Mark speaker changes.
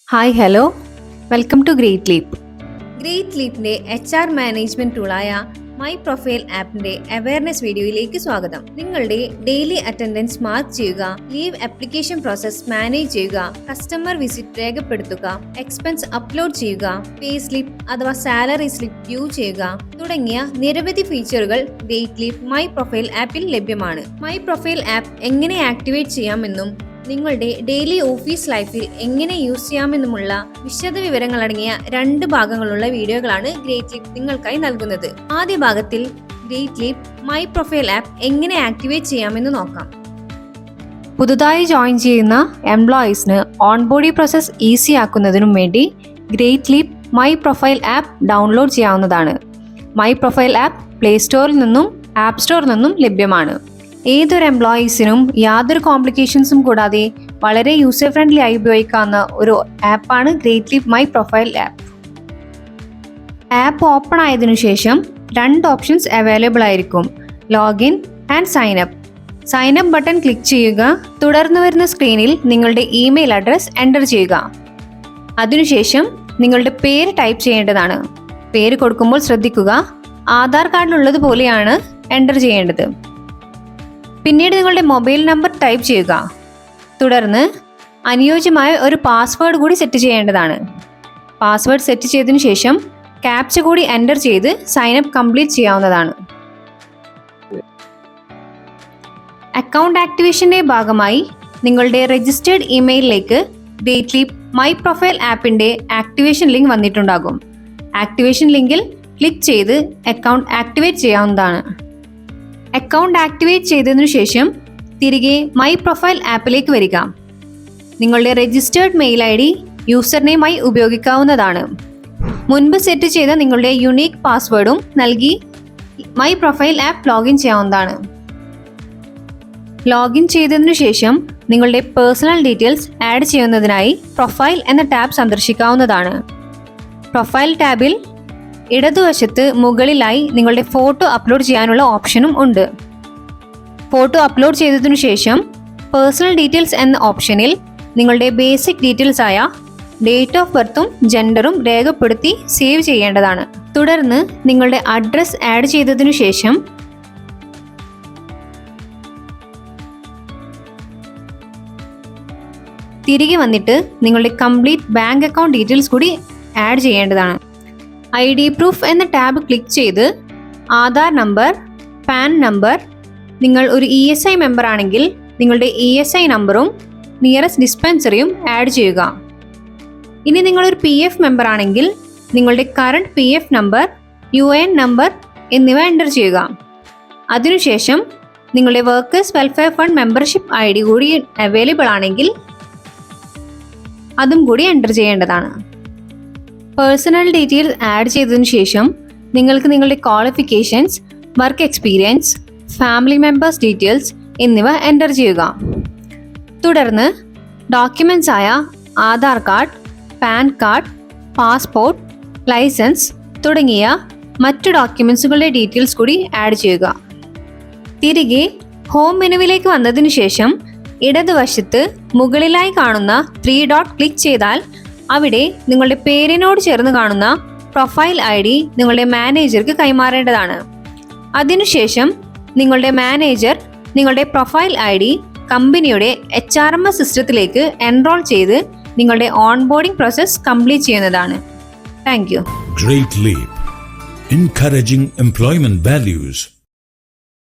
Speaker 1: Hi hello welcome to great leap.
Speaker 2: Great ലീപ്പിന്റെ HR management ടൂളായ my profile ആപ്പിന്റെ awareness വീഡിയോയിലേക്ക് സ്വാഗതം. നിങ്ങളുടെ ഡെയിലി അറ്റൻഡൻസ് മാർക്ക് ചെയ്യുക, ലീവ് ആപ്ലിക്കേഷൻ പ്രോസസ് മാനേജ് ചെയ്യുക, കസ്റ്റമർ വിസിറ്റ് രേഖപ്പെടുത്തുക, എക്സ്പെൻസ് അപ്ലോഡ് ചെയ്യുക, പേ സ്ലിപ്പ് അഥവാ സാലറി സ്ലിപ്പ് വ്യൂ ചെയ്യുക തുടങ്ങിയ നിരവധി ഫീച്ചറുകൾ ഗ്രേറ്റ് ലീപ്പ് മൈ പ്രൊഫൈൽ ആപ്പിൽ ലഭ്യമാണ്. മൈ പ്രൊഫൈൽ ആപ്പ് എങ്ങനെ ആക്ടിവേറ്റ് ചെയ്യാമെന്നും നിങ്ങളുടെ ഡെയിലി ഓഫീസ് ലൈഫിൽ എങ്ങനെ യൂസ് ചെയ്യാമെന്നുമുള്ള വിശദ വിവരങ്ങൾ അടങ്ങിയ 2 ഭാഗങ്ങളുള്ള വീഡിയോകളാണ് ഗ്രേറ്റ് ലീപ്പ് നിങ്ങൾക്കായി നൽകുന്നത്. ആദ്യ ഭാഗത്തിൽ great leap my profile app എങ്ങനെ ആക്ടിവേറ്റ് ചെയ്യാമെന്ന് നോക്കാം.
Speaker 1: പുതുതായി ജോയിൻ ചെയ്യുന്ന എംപ്ലോയീസിന് ഓൺബോർഡി പ്രോസസ് ഈസി ആക്കുന്നതിനും വേണ്ടി great leap my profile app download ചെയ്യാവുന്നതാണ്. മൈ പ്രൊഫൈൽ ആപ്പ് പ്ലേ സ്റ്റോറിൽ നിന്നും ആപ്പ് സ്റ്റോറിൽ നിന്നും ലഭ്യമാണ്. ഏതൊരു എംപ്ലോയീസിനും യാതൊരു കോംപ്ലിക്കേഷൻസും കൂടാതെ വളരെ യൂസർ ഫ്രണ്ട്ലി ആയി ഉപയോഗിക്കാവുന്ന ഒരു ആപ്പാണ് great leap my profile app. App open ആയതിനു ശേഷം 2 ഓപ്ഷൻസ് അവൈലബിൾ ആയിരിക്കും: login and sign up. Sign up button click ചെയ്യുക. തുടർന്ന് വരുന്ന സ്ക്രീനിൽ നിങ്ങളുടെ ഇമെയിൽ അഡ്രസ് എൻ്റർ ചെയ്യുക. അതിനുശേഷം നിങ്ങളുടെ പേര് ടൈപ്പ് ചെയ്യേണ്ടതാണ്. പേര് കൊടുക്കുമ്പോൾ ശ്രദ്ധിക്കുക, ആധാർ കാർഡിലുള്ളതുപോലെയാണ് എൻ്റർ ചെയ്യേണ്ടത്. പിന്നീട് നിങ്ങളുടെ മൊബൈൽ നമ്പർ ടൈപ്പ് ചെയ്യുക. തുടർന്ന് അനുയോജ്യമായ ഒരു പാസ്വേഡ് കൂടി സെറ്റ് ചെയ്യേണ്ടതാണ്. പാസ്വേഡ് സെറ്റ് ചെയ്തതിനു ശേഷം ക്യാപ്ച കൂടി എൻ്റർ ചെയ്ത് സൈൻ അപ്പ് കംപ്ലീറ്റ് ചെയ്യാവുന്നതാണ്. അക്കൗണ്ട് ആക്ടിവേഷന്റെ ഭാഗമായി നിങ്ങളുടെ രജിസ്റ്റേർഡ് ഇമെയിലിലേക്ക് ഗ്രേറ്റ് ലീപ്പ് മൈ പ്രൊഫൈൽ ആപ്പിന്റെ ആക്ടിവേഷൻ ലിങ്ക് വന്നിട്ടുണ്ടാകും. ആക്ടിവേഷൻ ലിങ്കിൽ ക്ലിക്ക് ചെയ്ത് അക്കൗണ്ട് ആക്ടിവേറ്റ് ചെയ്യാവുന്നതാണ്. അക്കൗണ്ട് ആക്ടിവേറ്റ് ചെയ്തതിനു ശേഷം തിരികെ മൈ പ്രൊഫൈൽ ആപ്പിലേക്ക് വരിക. നിങ്ങളുടെ രജിസ്റ്റേർഡ് മെയിൽ ID യൂസർ നെയിമായി ഉപയോഗിക്കാവുന്നതാണ്. മുൻപ് സെറ്റ് ചെയ്ത നിങ്ങളുടെ യുണീക്ക് പാസ്വേഡും നൽകി മൈ പ്രൊഫൈൽ ആപ്പ് ലോഗിൻ ചെയ്യാവുന്നതാണ്. ലോഗിൻ ചെയ്തതിനു ശേഷം നിങ്ങളുടെ പേഴ്സണൽ ഡീറ്റെയിൽസ് ആഡ് ചെയ്യുന്നതിനായി പ്രൊഫൈൽ എന്ന ടാബ് സന്ദർശിക്കാവുന്നതാണ്. പ്രൊഫൈൽ ടാബിൽ ഇടതുവശത്ത് മുകളിലായി നിങ്ങളുടെ ഫോട്ടോ അപ്ലോഡ് ചെയ്യാനുള്ള ഓപ്ഷനും ഉണ്ട്. ഫോട്ടോ അപ്ലോഡ് ചെയ്തതിനു ശേഷം പേഴ്സണൽ ഡീറ്റെയിൽസ് എന്ന ഓപ്ഷനിൽ നിങ്ങളുടെ ബേസിക് ഡീറ്റെയിൽസ് ആയ ഡേറ്റ് ഓഫ് ബർത്തും ജെൻഡറും രേഖപ്പെടുത്തി സേവ് ചെയ്യേണ്ടതാണ്. തുടർന്ന് നിങ്ങളുടെ അഡ്രസ് ആഡ് ചെയ്തതിനു ശേഷം തിരികെ വന്നിട്ട് നിങ്ങളുടെ കംപ്ലീറ്റ് ബാങ്ക് അക്കൗണ്ട് ഡീറ്റെയിൽസ് കൂടി ആഡ് ചെയ്യേണ്ടതാണ്. ID പ്രൂഫ് എന്ന ടാബ് ക്ലിക്ക് ചെയ്ത് ആധാർ നമ്പർ, പാൻ നമ്പർ, നിങ്ങൾ ഒരു ESI മെമ്പർ ആണെങ്കിൽ നിങ്ങളുടെ ESI നമ്പറും നിയറസ്റ്റ് ഡിസ്പെൻസറിയും ആഡ് ചെയ്യുക. ഇനി നിങ്ങളൊരു PF മെമ്പർ ആണെങ്കിൽ നിങ്ങളുടെ current PF number, UN number എന്നിവ എൻ്റർ ചെയ്യുക. അതിനുശേഷം നിങ്ങളുടെ workers welfare fund membership ID കൂടി അവൈലബിൾ ആണെങ്കിൽ അതും കൂടി എൻ്റർ ചെയ്യേണ്ടതാണ്. പേഴ്സണൽ ഡീറ്റെയിൽസ് ആഡ് ചെയ്തതിനു ശേഷം നിങ്ങൾക്ക് നിങ്ങളുടെ qualifications, work experience, family members details എന്നിവ എൻ്റർ ചെയ്യുക. തുടർന്ന് ഡോക്യുമെൻറ്റ്സ് ആയ Aadhaar card, PAN card, passport, licence തുടങ്ങിയ മറ്റു ഡോക്യുമെൻറ്റ്സുകളുടെ ഡീറ്റെയിൽസ് കൂടി ആഡ് ചെയ്യുക. തിരികെ ഹോം മെനുവിലേക്ക് വന്നതിനു ശേഷം ഇടതുവശത്ത് മുകളിലായി കാണുന്ന 3 ഡോട്ട് ക്ലിക്ക് ചെയ്താൽ അവിടെ നിങ്ങളുടെ പേരിനോട് ചേർന്ന് കാണുന്ന പ്രൊഫൈൽ ID നിങ്ങളുടെ മാനേജർക്ക് കൈമാറേണ്ടതാണ്. അതിനുശേഷം നിങ്ങളുടെ മാനേജർ നിങ്ങളുടെ പ്രൊഫൈൽ ID കമ്പനിയുടെ HRMS സിസ്റ്റത്തിലേക്ക് എൻറോൾ ചെയ്ത് നിങ്ങളുടെ ഓൺബോർഡിംഗ് പ്രോസസ് കംപ്ലീറ്റ് ചെയ്യുന്നതാണ്. Thank you.
Speaker 3: Great Leap, encouraging employment values.